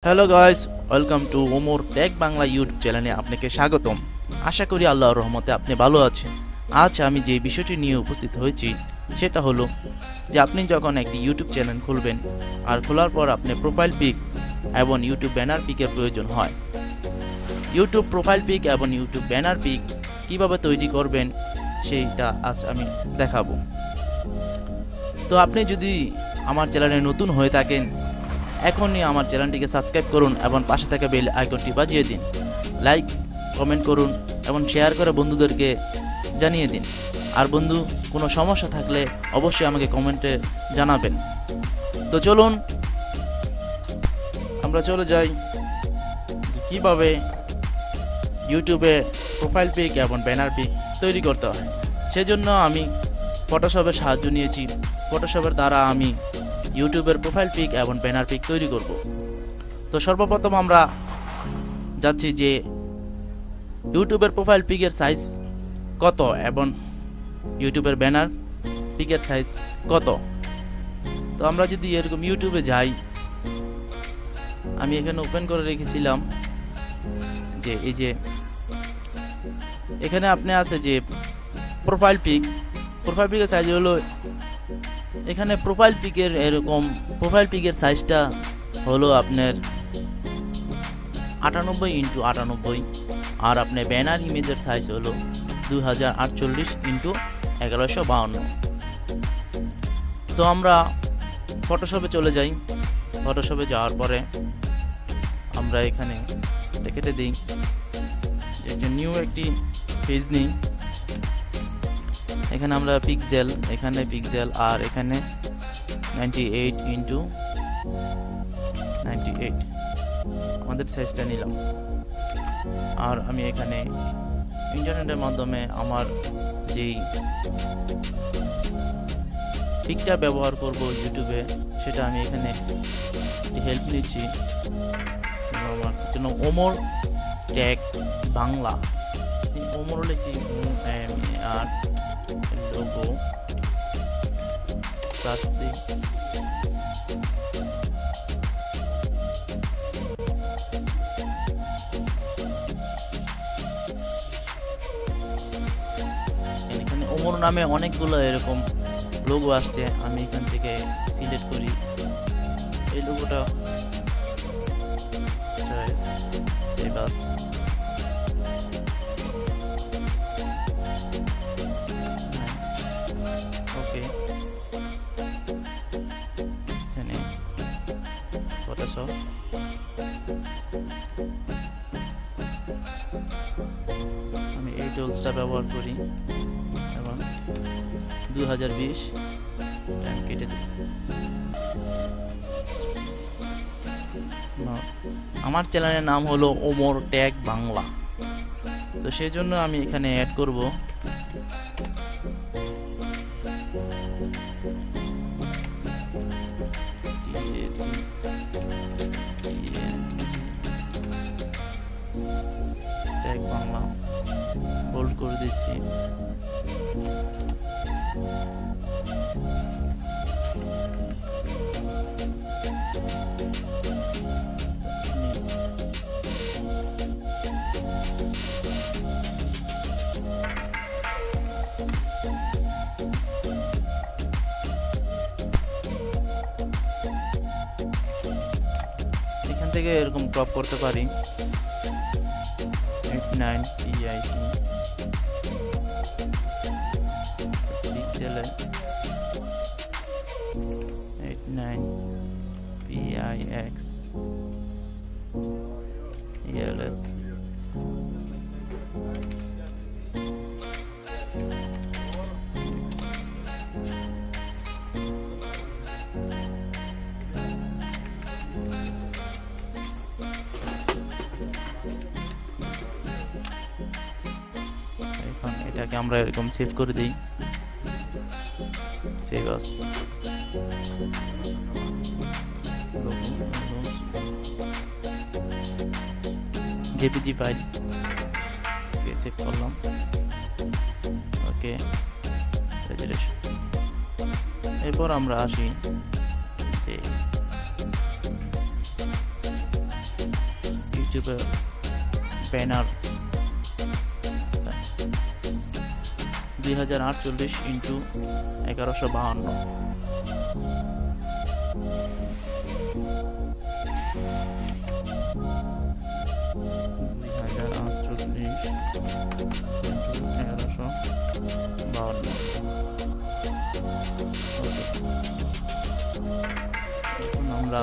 Hello guys, welcome to Omar tech Bangla YouTube চ্যানেলে আপনাকে স্বাগতম। আশা করি আল্লাহর রহমতে আপনি ভালো আছেন। আজ আমি যে বিষয়টি নিয়ে উপস্থিত হয়েছি সেটা হলো যে আপনি যখন একটি ইউটিউব চ্যানেল খুলবেন আর খোলার পর আপনি প্রোফাইল পিক এবং ইউটিউব ব্যানার পিকের প্রয়োজন হয়। ইউটিউব প্রোফাইল পিক এবং ইউটিউব ব্যানার পিক কীভাবে তৈরি করবেন সেইটা আজ আমি দেখাবো। তো আপনি যদি আমার চ্যানেলে নতুন হয়ে থাকেন, এখনই আমার চ্যানেলটিকে সাবস্ক্রাইব করুন এবং পাশে থাকা বেল আইকনটি বাজিয়ে দিন। লাইক কমেন্ট করুন এবং শেয়ার করে বন্ধুদেরকে জানিয়ে দিন। আর বন্ধু, কোনো সমস্যা থাকলে অবশ্যই আমাকে কমেন্টে জানাবেন। তো চলুন আমরা চলে যাই যে কীভাবে ইউটিউবে প্রোফাইল পিক এবং ব্যানার পিক তৈরি করতে হয়। সেজন্য আমি ফটোশপের সাহায্য নিয়েছি। ফটোশপের দ্বারা আমি ইউটিউবের প্রোফাইল পিক এবং ব্যানার পিক তৈরি করব। তো সর্বপ্রথম আমরা যাচ্ছি যে ইউটিউবের প্রোফাইল পিকের সাইজ কত এবং ইউটিউবের ব্যানার পিকের সাইজ কত। তো আমরা যদি এরকম ইউটিউবে যাই, আমি এখানে ওপেন করে রেখেছিলাম যে এই যে এখানে আপনি আছে যে প্রোফাইল পিকের সাইজ হলো, এখানে প্রোফাইল পিকের এরকম প্রোফাইল পিকের সাইজটা হলো আপনার 98x98 আর আপনার ব্যানার ইমেজের সাইজ হলো 2048x1152। তো আমরা ফটোশপে চলে যাই। ফটোশপে যাওয়ার পরে আমরা এখানে কেটে দিই, একটা নিউ একটি পেজ নিই। এখানে আমরা পিক্সেল, এখানে পিক্সেল আর এখানে 98x98 আমাদের সাইজটা নিলাম। আর আমি এখানে ইন্টারনেটের মাধ্যমে আমার যেই পিকটা ব্যবহার করব ইউটিউবে, সেটা আমি এখানে হেল্প নিচ্ছি। আমার জন্য ওমর টেক বাংলা, ওমর লিখি আর লোগো সার্চ দিই। এখানে ওমর নামে অনেকগুলো এরকম লোগো আসছে। আমি এখান থেকে সিলেক্ট করি এই লোগোটা। ওকে, এখানে ফটোশপ আমি এই টুলসটা ব্যবহার করি এবং 2020 টাইম কেটে দিই। আমার চ্যানেলের নাম হলো ওমর টেক বাংলা। তো সেই জন্য আমি এখানে অ্যাড করব টেক বাংলা, হোল্ড করে দিচ্ছি। এখান থেকে এরকম ক্রপ করতে পারি। 89 PIC পিক্সেলে 89 PIX ELS এটাকে আমরা এরকম সেভ করে দিই। সেভ আস জেপিজি ফাইল সেভ করলাম। ওকে, এরপর আমরা আসি যে প্রিন্সিপাল ব্যানার 2048 ইন্টু 1152। আমরা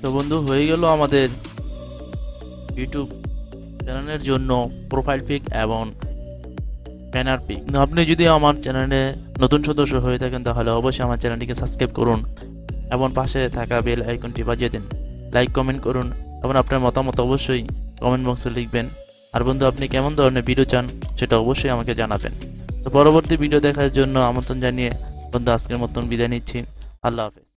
তো বন্ধু, হয়ে গেল আমাদের ইউটিউব চ্যানেলের জন্য প্রোফাইল পিক এবং ব্যানার পিক। আপনি যদি আমার চ্যানেলে নতুন সদস্য হয়ে থাকেন তাহলে অবশ্যই আমার চ্যানেলটিকে সাবস্ক্রাইব করুন এবং পাশে থাকা বেল আইকনটি বাজিয়ে দিন। লাইক কমেন্ট করুন এবং আপনার মতামত অবশ্যই কমেন্ট বক্সে লিখবেন। আর বন্ধু, আপনি কেমন ধরনের ভিডিও চান সেটা অবশ্যই আমাকে জানাবেন। তো পরবর্তী ভিডিও দেখার জন্য আমন্ত্রণ জানিয়ে বন্ধু আজকের মতন বিদায় নিচ্ছি। আল্লাহ হাফেজ।